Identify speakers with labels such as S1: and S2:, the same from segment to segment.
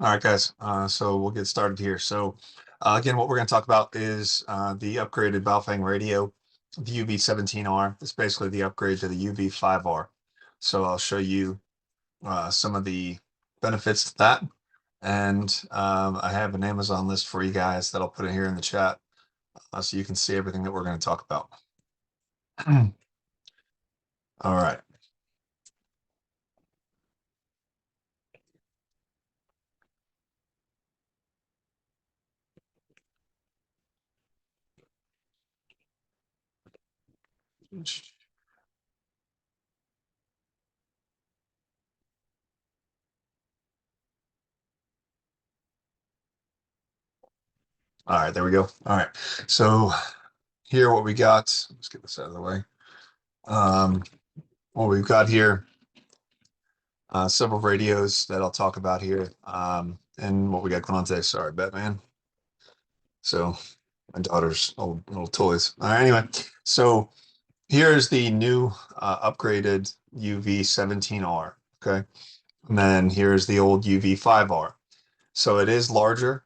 S1: All right, guys. So we'll get started here. Again, what we're going to talk about is the upgraded Baofeng radio, the UV17R. It's basically the upgrade to the UV5R. So I'll show you some of the benefits to that. And I have an Amazon list for you guys that I'll put in here in the chat so you can see everything that we're going to talk about. All right. All right, there we go. All right. So here what we got, let's get this out of the way. What we've got here, several radios that I'll talk about here, and what we got going on today. Sorry, Batman. So my daughter's old little toys. All right, anyway, so here's the new upgraded UV17R. Okay, and then here's the old UV5R. So it is larger.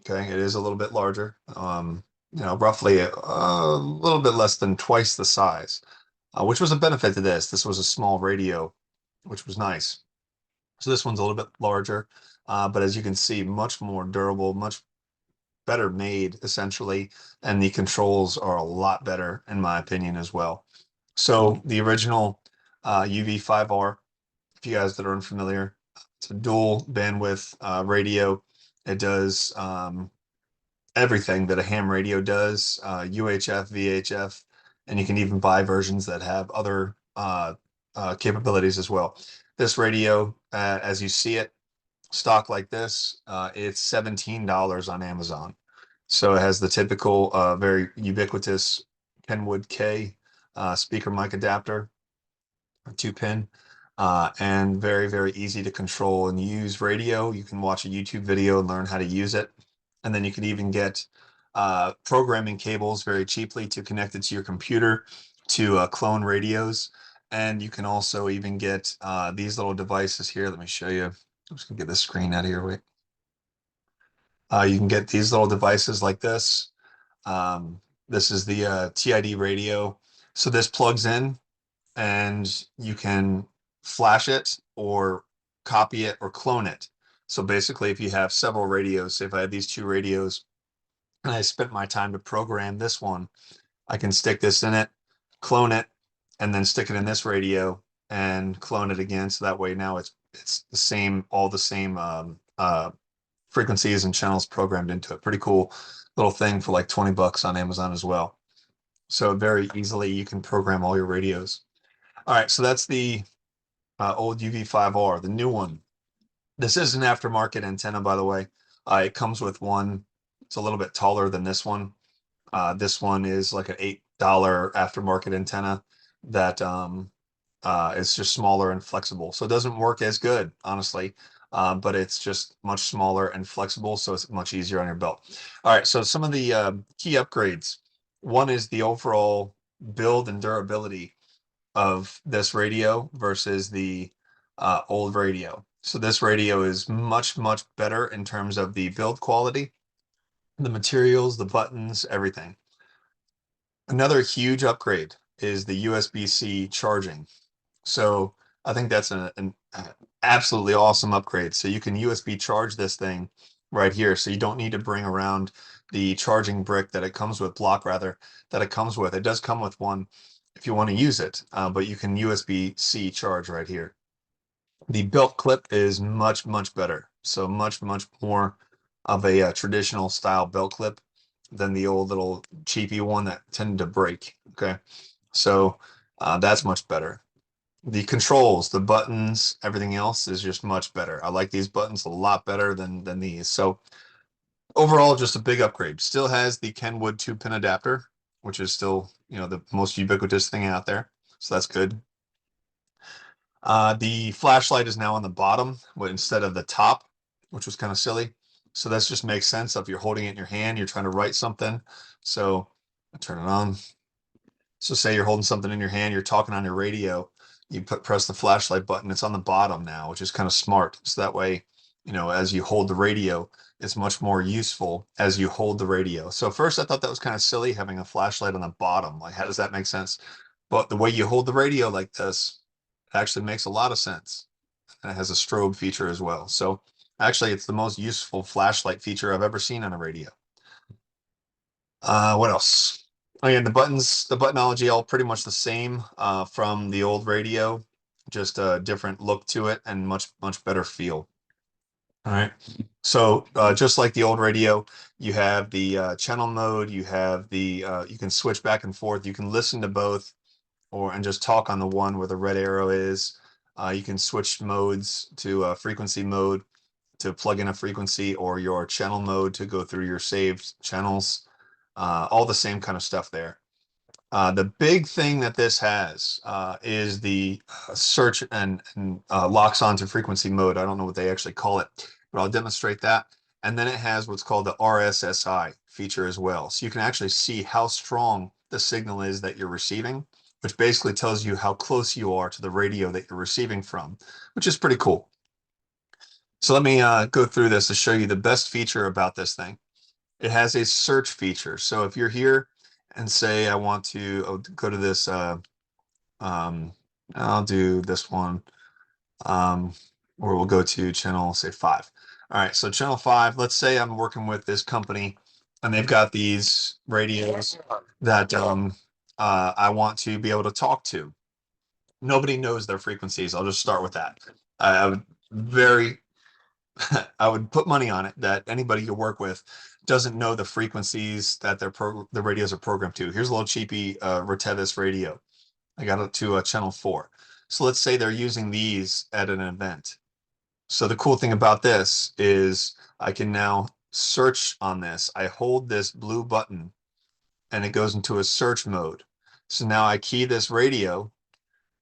S1: Okay, it is a little bit larger. Roughly a little bit less than twice the size, which was a benefit to this. This was a small radio, which was nice. So this one's a little bit larger, but as you can see, much more durable, much better made essentially, and the controls are a lot better in my opinion as well. So the original UV5R, if you guys that are unfamiliar, it's a dual bandwidth radio. It does everything that a ham radio does, UHF, VHF, and you can even buy versions that have other capabilities as well. This radio, as you see it, stock like this, it's $17 on Amazon. So it has the typical, very ubiquitous Kenwood K speaker mic adapter, a 2-pin, and very, very easy to control and use radio. You can watch a YouTube video and learn how to use it. And then you can even get programming cables very cheaply to connect it to your computer to clone radios. And you can also even get these little devices here. Let me show you. I'm just gonna get this screen out of here. Wait. You can get these little devices like this. This is the TID radio. So this plugs in and you can flash it or copy it or clone it. So basically, if you have several radios, say if I had these two radios and I spent my time to program this one, I can stick this in it, clone it, and then stick it in this radio and clone it again. So that way now it's the same, all the same frequencies and channels programmed into it. Pretty cool little thing for like 20 bucks on Amazon as well. So very easily you can program all your radios. All right, so that's the old UV5R, the new one. This is an aftermarket antenna, by the way. It comes with one. It's a little bit taller than this one. This one is like an $8 aftermarket antenna that is just smaller and flexible. So it doesn't work as good, honestly, but it's just much smaller and flexible, so it's much easier on your belt. All right, so some of the key upgrades. One is the overall build and durability of this radio versus the old radio. So this radio is much, much better in terms of the build quality, the materials, the buttons, everything. Another huge upgrade is the USB-C charging. So I think that's an absolutely awesome upgrade. So you can USB charge this thing right here. So you don't need to bring around the charging brick that it comes with, block rather, that it comes with. It does come with one if you want to use it, but you can USB-C charge right here. The belt clip is much, much better. So much, much more of a traditional style belt clip than the old little cheapy one that tended to break. Okay. So that's much better. The controls, the buttons, everything else is just much better. I like these buttons a lot better than these. So overall, just a big upgrade. Still has the Kenwood 2-pin adapter, which is still, the most ubiquitous thing out there. So that's good. The flashlight is now on the bottom instead of the top, which was kind of silly. So this just makes sense if you're holding it in your hand, you're trying to write something. So I turn it on. So say you're holding something in your hand, you're talking on your radio, you press the flashlight button, it's on the bottom now, which is kind of smart. So that way, as you hold the radio, it's much more useful as you hold the radio. So first I thought that was kind of silly having a flashlight on the bottom. Like, how does that make sense? But the way you hold the radio like this actually makes a lot of sense. And it has a strobe feature as well. So actually, it's the most useful flashlight feature I've ever seen on a radio. What else? Oh yeah, the buttons, the buttonology all pretty much the same from the old radio, just a different look to it and much better feel. All right. So just like the old radio, you have the channel mode, you have the you can switch back and forth, you can listen to both and just talk on the one where the red arrow is. You can switch modes to frequency mode to plug in a frequency, or your channel mode to go through your saved channels. All the same kind of stuff there. The big thing that this has is the search and locks onto frequency mode. I don't know what they actually call it, but I'll demonstrate that. And then it has what's called the RSSI feature as well. So you can actually see how strong the signal is that you're receiving, which basically tells you how close you are to the radio that you're receiving from, which is pretty cool. So let me go through this to show you the best feature about this thing. It has a search feature. So if you're here and say I want to go to this, I'll do this one, or we'll go to channel, say 5. All right, so channel 5, let's say I'm working with this company and they've got these radios that I want to be able to talk to. Nobody knows their frequencies. I'll just start with that. I would very I would put money on it that anybody you work with doesn't know the frequencies that the radios are programmed to. Here's a little cheapy Retevis radio. I got it to channel 4. So let's say they're using these at an event. So the cool thing about this is I can now search on this. I hold this blue button and it goes into a search mode. So now I key this radio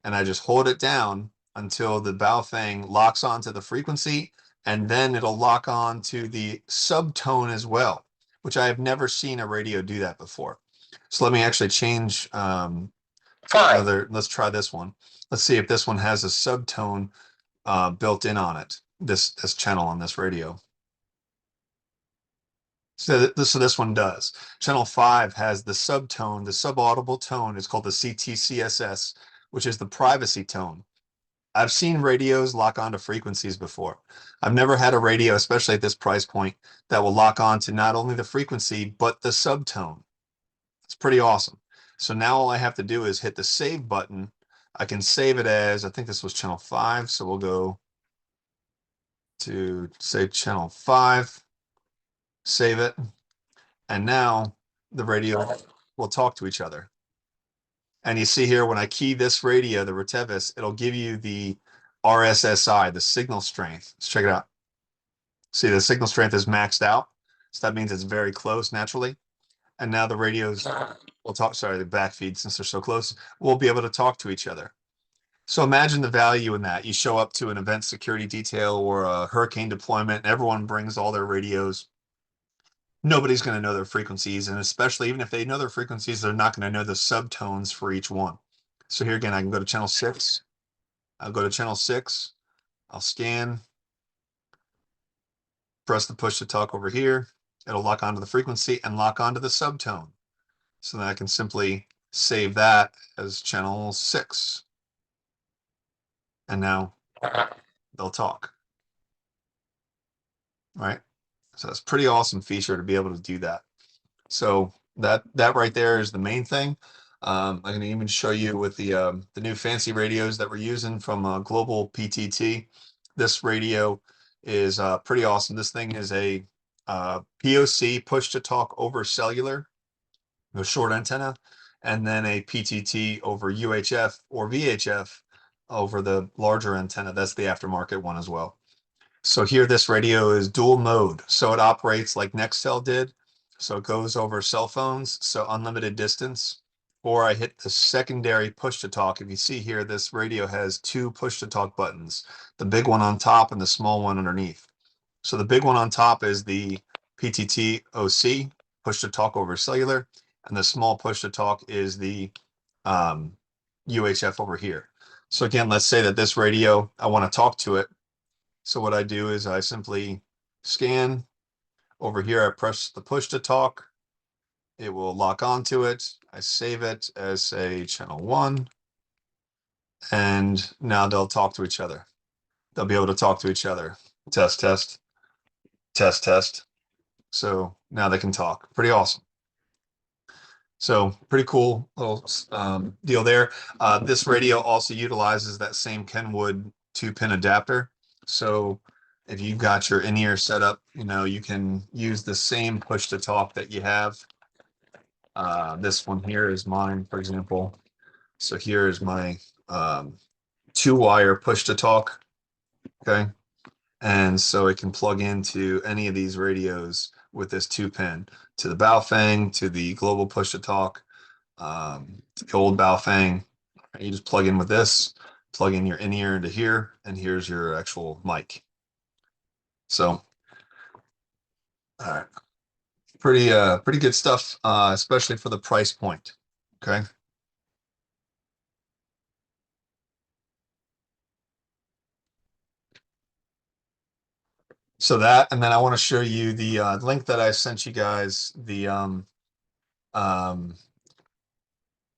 S1: and I just hold it down until the Baofeng locks onto the frequency, and then it'll lock on to the subtone as well, which I have never seen a radio do that before. So let me actually change let's try this one. Let's see if this one has a subtone built in on it, this channel on this radio. So this one does. Channel 5 has the subtone, the subaudible tone is called the CTCSS, which is the privacy tone. I've seen radios lock onto frequencies before. I've never had a radio, especially at this price point, that will lock on to not only the frequency, but the subtone. It's pretty awesome. So now all I have to do is hit the save button. I can save it as, I think this was channel 5. So we'll go to say channel 5, save it. And now the radio will talk to each other. And you see here, when I key this radio, the Retevis, it'll give you the RSSI, the signal strength. Let's check it out. See, the signal strength is maxed out. So that means it's very close naturally. And now the radios will talk, sorry, the backfeed, since they're so close, will be able to talk to each other. So imagine the value in that. You show up to an event security detail or a hurricane deployment, and everyone brings all their radios. Nobody's going to know their frequencies, and especially even if they know their frequencies, they're not going to know the subtones for each one. So here again, I can go to channel 6. I'll go to channel 6. I'll scan, press the push to talk over here. It'll lock onto the frequency and lock onto the subtone. So then I can simply save that as channel 6. And now they'll talk. All right. So that's a pretty awesome feature to be able to do that. So that right there is the main thing. I can even show you with the new fancy radios that we're using from Global PTT. This radio is pretty awesome. This thing is a POC, push to talk over cellular, a short antenna, and then a PTT over UHF or VHF over the larger antenna. That's the aftermarket one as well. So here, this radio is dual mode. So it operates like Nextel did. So it goes over cell phones, so unlimited distance. Or I hit the secondary push to talk. If you see here, this radio has 2 push to talk buttons, the big one on top and the small one underneath. So the big one on top is the PTT OC, push to talk over cellular, and the small push to talk is the UHF over here. So again, let's say that this radio, I want to talk to it. So what I do is I simply scan. Over here, I press the push to talk. It will lock onto it. I save it as, say, channel 1. And now they'll talk to each other. They'll be able to talk to each other. Test, test, test, test. So now they can talk. Pretty awesome. So pretty cool little deal there. This radio also utilizes that same Kenwood 2-pin adapter. So if you've got your in-ear set up, you can use the same push to talk that you have. This one here is mine, for example. So here is my 2-wire push to talk. Okay. And so it can plug into any of these radios with this 2-pin, to the Baofeng, to the global push to talk, the old Baofeng. You just plug in with this, plug in your in-ear into here, and here's your actual mic. So, all right, pretty good stuff, especially for the price point. Okay. So that, and then I want to show you the link that I sent you guys, um,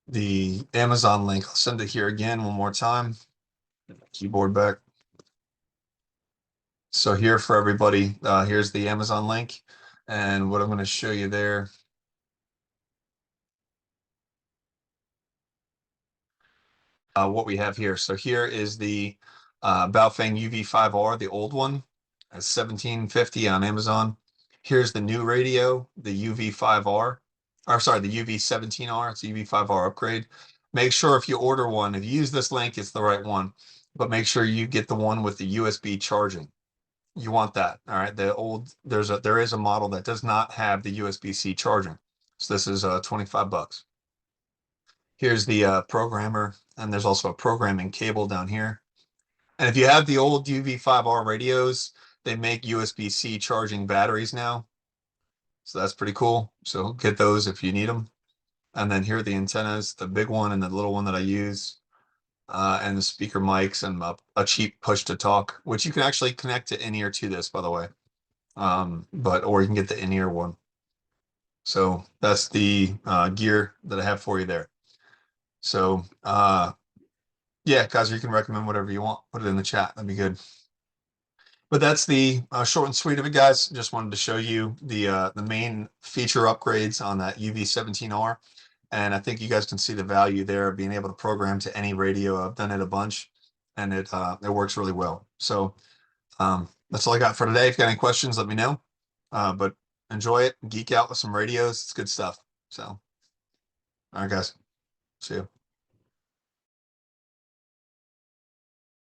S1: the Amazon link. I'll send it here again one more time. Keyboard back. So here for everybody, here's the Amazon link. And what I'm going to show you there, what we have here. So here is the Baofeng UV5R, the old one, at $17.50 on Amazon. Here's the new radio, the UV5R. Or sorry, the UV17R. It's a UV5R upgrade. Make sure if you order one, if you use this link, it's the right one. But make sure you get the one with the USB charging. You want that. All right. There is a model that does not have the USB-C charging. So this is 25 bucks. Here's the programmer, and there's also a programming cable down here. And if you have the old UV5R radios, they make USB-C charging batteries now. So that's pretty cool. So get those if you need them. And then here are the antennas, the big one and the little one that I use, and the speaker mics and a cheap push to talk, which you can actually connect to in-ear to this, by the way. Or you can get the in-ear one. So that's the gear that I have for you there. So yeah, Kaiser, you can recommend whatever you want. Put it in the chat. That'd be good. But that's the short and sweet of it, guys. Just wanted to show you the main feature upgrades on that UV17R. And I think you guys can see the value there of being able to program to any radio. I've done it a bunch, and it works really well. So that's all I got for today. If you got any questions, let me know. But enjoy it, geek out with some radios. It's good stuff. So, all right, guys. See you.